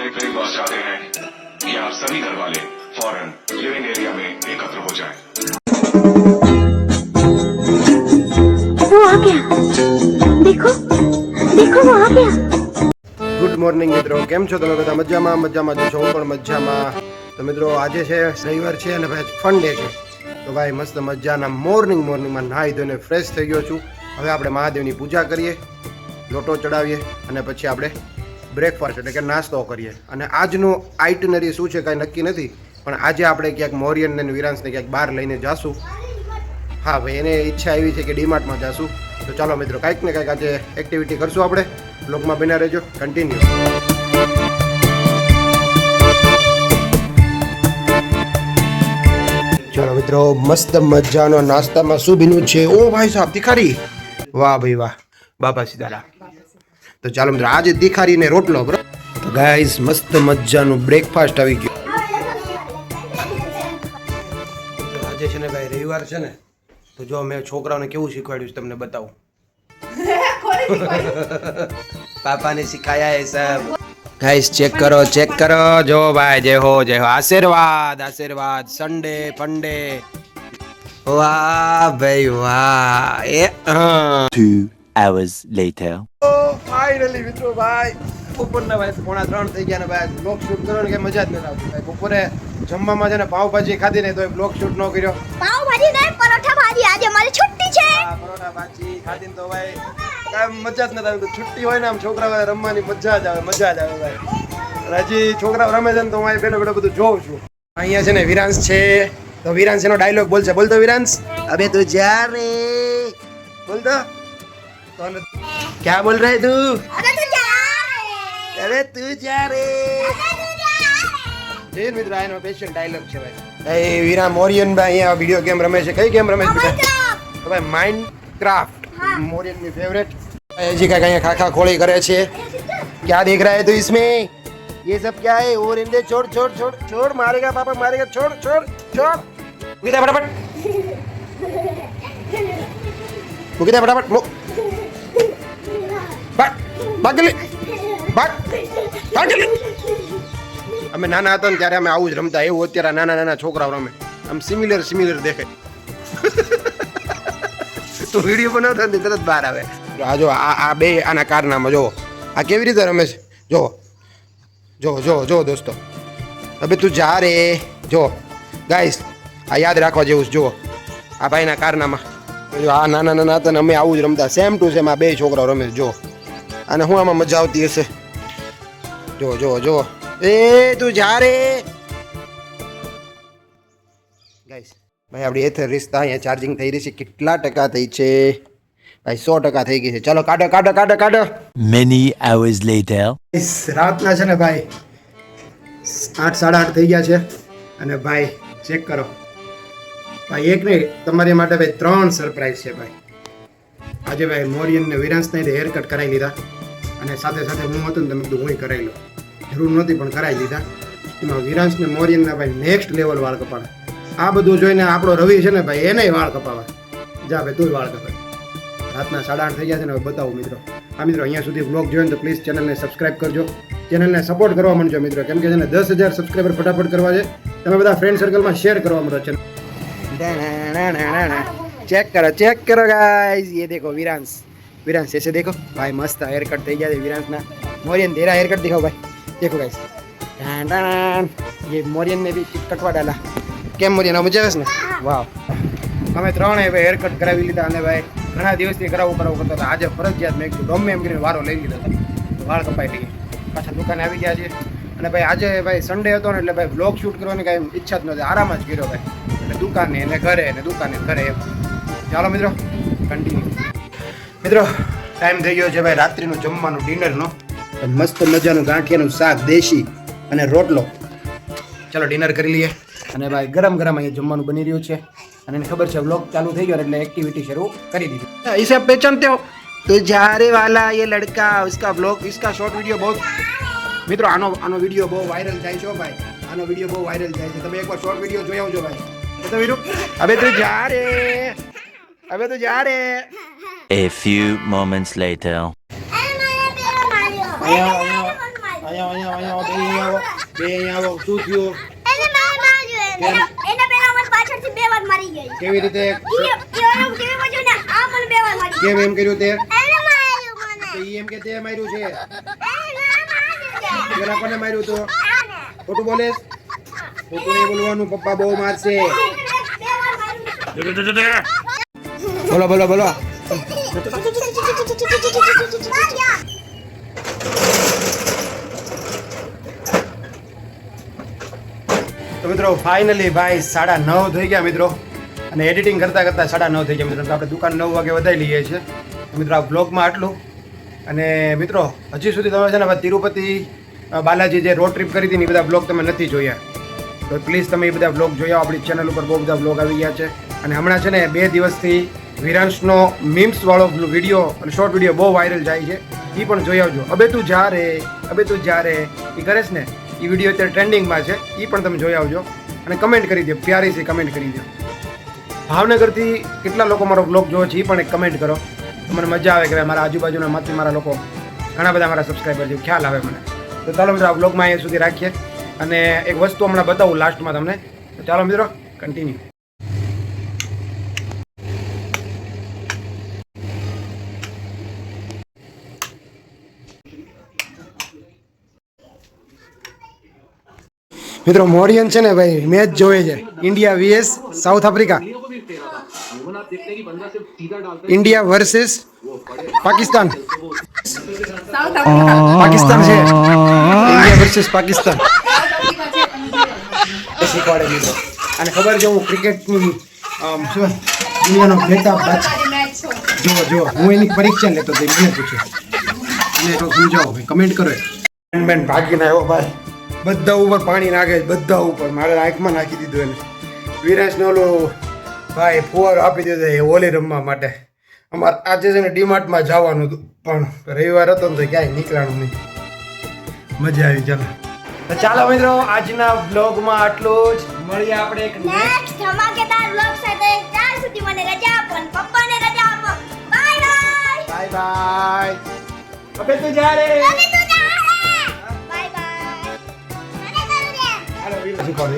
एक ब्रेकफास्ट चाहते हैं कि आप सभी घर वाले फौरन लिविंग एरिया में एकत्र हो जाएं। वो आ गया, देखो देखो वो आ गया। ગુડ મોર્નિંગ મિત્રો, કેમ છો તમે બધા? મજામાં છો? હું પણ મજામાં. તો મિત્રો આજે છે રવિવાર છે અને ભાઈ ફન ડે છે. તો ભાઈ મસ્ત મજાના મોર્નિંગમાં નાહી ધોઈને ફ્રેશ થઈ ગયો છું. હવે આપણે મહાદેવની પૂજા કરીએ, લોટો ચડાવીએ અને પછી આપણે બ્રેકફાસ્ટ એટલે કે નાસ્તો કરીએ. અને આજનું આઇટનરી શું છે કાંઈ નક્કી નથી, પણ આજે આપણે ક્યાંક મોરિયનને અને વિરાંશને ક્યાંક બહાર લઈને જાશું. હા ભાઈ, એને ઈચ્છા એવી છે કે ડીમાર્ટમાં જાશું. તો ચાલો મિત્રો, કાંઈક ને કાંઈક આજે એક્ટિવિટી કરશું આપણે. બ્લોગમાં બન્યા રહેજો, કન્ટિન્યુ. ચાલો મિત્રો, મસ્ત મજાનો નાસ્તામાં શું બન્યું છે? ઓ ભાઈ સાહેબ, તીખારી! વાહ ભાઈ વાહ, બાપા સીતારામ. તો ચાલો મિત્રો, આજે તીખારી ને રોટલો. બરોબર. તો ગાઈસ, મસ્ત મજાનું બ્રેકફાસ્ટ આવી ગયું. આજે છે ને ભાઈ રવિવાર છે ને, તો જો મેં છોકરાઓને કેવું શીખવાડ્યું છે તમને બતાવું. પાપાને સિખાયા એ સબ. ગાઈસ ચેક કરો. જો ભાઈ, જય હો. આશીર્વાદ. Sunday funday. વાહ ભાઈ વાહ. 2 hours later. ફાઇનલી મિત્રો ભાઈ, બપોરના ભાઈ 2:45 થઈ ગયા ને ભાઈ, બ્લોગ શૂટ કરવાની કઈ મજા જ નથી આવતી ભાઈ. બપોરે જમવામાં છે ને પાવભાજી ખાધી ને તો બ્લોગ શૂટ ન કર્યો. પાવભાજી નહીં, પરોઠા ભાજી. આજે મારી છુટ્ટી છે. પરોઠા ભાજી ખાધી તો ભાઈ કાંઈ મજા જ નથી આવતી. છુટ્ટી હોય ને આમ છોકરાઓ રમવાની મજા જ આવે ભાઈ. અને હજી છોકરાઓ રમે છે ને તો હું બેઠો બધું જોઉં છું. અહીંયા છે ને વિરાંશ છે, તો વિરાંશ એનો ડાયલોગ બોલશે. બોલતો વિરાંશ. અબે તું જા રે. બોલતો. તો ક્યાં બોલ રહે તું? અરે તું જા રે. જય મિત્ર, આનો સ્પેશિયલ ડાયલોગ છે ભાઈ. એ વિરામ મોરિયન ભાઈ અહીંયા વિડિયો ગેમ રમે છે. કઈ ગેમ રમે છે બેટા? ભાઈ માઇનક્રાફ્ટ, મોરિયનની ફેવરેટ. હજી કાંઈક અહીંયા ખાખા ખોળી કરે છે. क्या देख रहा है तू इसमें? ये सब क्या है? और इनसे छोड़ मारेगा पापा, मारेगा. छोड़ उगीता फटाफट. भाग. અમે નાના હતા ને ત્યારે અમે આવું જ રમતા. એવું અત્યારે નાના છોકરાઓ રમે. આમ સિમિલર દેખાય. તો વિડીયો બનાવતા ને તરત બહાર આવે. આ જો આ બે આના કારનામાં જો આ કેવી રીતે રમે છે. જો દોસ્તો. હવે તું જા રે. જો ગાઈસ, આ યાદ રાખવા જેવું છે. જુઓ આ ભાઈના કારનામાં. જો આ નાના હતા ને અમે આવું જ રમતા. સેમ ટુ સેમ આ બે છોકરાઓ રમે છે. જો અને હું આમાં મજા આવતી હશે. જો એ તું જા રે. ગાઈસ ભાઈ, આપણી એથર રિશ્તા અહીંયા ચાર્જિંગ થઈ રહી છે. કેટલા ટકા થઈ છે ભાઈ? 100% થઈ ગઈ છે. ચાલો કાઢો. Many hours later. રાતના છે ને ભાઈ 8:30 થઈ ગયા છે. અને ભાઈ ચેક કરો ભાઈ, એક નહીં તમારી માટે ભાઈ 3 સરપ્રાઈઝ છે ભાઈ. આજે ભાઈ મોરિયન ને વિરાંશને હેર કટ કરાવી લીધા. અને સાથે હું હતો ને તમે કીધું હું કરાવી લો. જરૂર નહોતી પણ કરાવી લીધા. એમાં વિરાંશ ને મોરિયનના ભાઈ નેક્સ્ટ લેવલ વાળ કપાડા. આ બધું જોઈને આપણો રવિ છે ને ભાઈ, એને વાળ કપાવા. જા ભાઈ તું વાળ કપાય. રાતના 8:30 થઈ ગયા છે ને. હવે બતાવું મિત્રો. હા મિત્રો, અહીંયા સુધી બ્લોગ જોયો ને તો પ્લીઝ ચેનલને સબસ્ક્રાઇબ કરજો. ચેનલને સપોર્ટ કરવા માંડજો મિત્રો, કેમ કે છે ને 10,000 સબસ્ક્રાઈબર ફટાફટ કરવા છે. તમે બધા ફ્રેન્ડ સર્કલમાં શેર કરવા માંડો છે. ચેક કરો ગાઈસ. ये देखो विरांश ऐसे देखो भाई, मस्त हेयर कट થઈ ગયા છે વિરાંશના. મોરિયન तेरा हेयर कट दिखाओ भाई. देखो गाइस, ये मोरियन ने भी कटवा डाला. કેમ મોરિયન, મજા આવે છે ને? વાવ. અમે ત્રણે ભાઈ હેર કટ કરાવી લીધા. અને ભાઈ ઘણા દિવસથી કરાવવું કરતા હતા. આજે ફરજિયાત મેં કીધું ગમે એમ કરીને વારો લઈ લીધો હતો. વાળ કપાઈ લઈએ. પાછા દુકાને આવી ગયા છે. અને ભાઈ આજે ભાઈ સન્ડે હતો ને એટલે ભાઈ બ્લોગ શૂટ કરવાની કાંઈ ઈચ્છા જ નહોતી. આરામ જ કર્યો ભાઈ. એટલે દુકાને અને ઘરે એમ. ચાલો મિત્રો, કન્ટિન્યુ. મિત્રો ટાઈમ થઈ ગયો છે ભાઈ રાત્રિનું જમવાનું, ડિનરનો. મસ્ત મજાનું ગાંઠિયાનું શાક દેશી અને રોટલો. ચાલો ડિનર કરી લઈએ. અને ભાઈ ગરમ અહીંયા જમવાનું બની રહ્યું છે. અને એને ખબર છે વ્લોગ ચાલુ થઈ ગયો એટલે એક્ટિવિટી શરૂ કરી દીધી. इसे आप पहचानते हो? तो जारे वाला ये लड़का, उसका व्लॉग, इसका शॉर्ट वीडियो बहुत. મિત્રો આનો વિડીયો બહુ વાયરલ જાય છે ભાઈ. આનો વિડીયો બહુ વાયરલ જાય છે. તમે એકવાર શોર્ટ વિડીયો જોઈ આવજો ભાઈ. તો વીરુ, અબે તું જા રે. A few moments later. અહીંયા આવો. શું થયું? એને મારે માર્યું એને. એના પહેલા મને પાછળથી 2 વાર મારી ગઈ. કેવી રીતે? ઈ ઓલો ટીવી માં જોઈને આ મને 2 વાર મારી. કેમ એમ કર્યું તે? એને માર્યું મને. તો ઈ એમ કે તે માર્યું છે. એને માર્યું. પેલા કોને માર્યું તો? આને. ખોટું બોલેસ? ખોટું નહીં બોલવાનું, પપ્પા બહુ મારશે. 2 વાર માર્યું. બોલો બોલો બોલો. તો મિત્રો ફાઇનલી ભાઈ 9:30 થઈ ગયા મિત્રો, અને એડિટિંગ કરતા કરતા 9:30 થઈ ગયા મિત્રો. તો આપણે દુકાન 9 વાગે વધારી લઈએ છીએ. તો મિત્રો આ બ્લોગમાં આટલું. અને મિત્રો હજી સુધી તમે છે ને તિરુપતિ બાલાજી જે રોડ ટ્રીપ કરી હતી ને એ બધા બ્લોગ તમે નથી જોયા, તો પ્લીઝ તમે એ બધા બ્લોગ જોયા. આપણી ચેનલ ઉપર બહુ બધા બ્લોગ આવી ગયા છે. અને હમણાં છે ને 2 દિવસથી વિરાંશનો મીમ્સ વાળો વિડીયો અને શોર્ટ વિડીયો બહુ વાયરલ જાય છે, એ પણ જોઈ આવજો. અબે તું જા રે, અબે તું જા રે, એ કરે છે ને, એ વિડીયો અત્યારે ટ્રેન્ડિંગમાં છે, એ પણ તમે જોઈ આવજો. અને કમેન્ટ કરી દો, પ્યારી છે કમેન્ટ કરી દો. ભાવનગરથી કેટલા લોકો મારો બ્લોગ જોવે છે એ પણ એક કમેન્ટ કરો. મને મજા આવે કે ભાઈ મારા આજુબાજુના માંથી મારા લોકો ઘણા બધા મારા સબસ્ક્રાઈબર છે, ખ્યાલ આવે મને. તો ચાલો મિત્રો આ બ્લોગમાં અહીંયા સુધી રાખીએ. અને એક વસ્તુ હમણાં બતાવું લાસ્ટમાં તમને. તો ચાલો મિત્રો કન્ટિન્યુ. મિત્રો મોરિયન છે ને ભાઈ મેચ જોવે છે, India vs South Africa. India versus Pakistan. Pakistan છે, ઇન્ડિયા વર્सेस પાકિસ્તાન. શીખવાડે મિત્રો. અને ખબર છે હું ક્રિકેટની શું દુનિયાનો બેટા જો હું એની પરીક્ષા લેતો હતો, મને પૂછ્યું અને તો સમજાવો ભાઈ, કમેન્ટ કરો. બેન ભાગીને આવ્યો ભાઈ, બધા ઉપર પાણી નાખે છે, બધા ઉપર. મારે આંખમાં નાખી દીધું એને. વિરાશને ઓલો ભાઈ ફુવારો આપી દીધો એ હોલી રમવા માટે. અમારે આજે છે ને ડીમાર્ટમાં જવાનું હતું, પણ રવિવાર હતો ને તો ક્યાંય નીકળવાનું નહીં. મજા આવી. ચાલો તો ચાલો મિત્રો આજના બ્લોગમાં આટલું જ. મળીએ આપણે એક નેક્સ્ટ ધમાકેદાર વ્લોગ સાથે. ત્યાં સુધી મને રજા આપો અને પપ્પાને રજા આપો. Bye bye. Bye bye. અબે તું જા રે. હવે તું જા રે. Bye bye. મને કરું દે. હાલો વિરાશ ઉપર.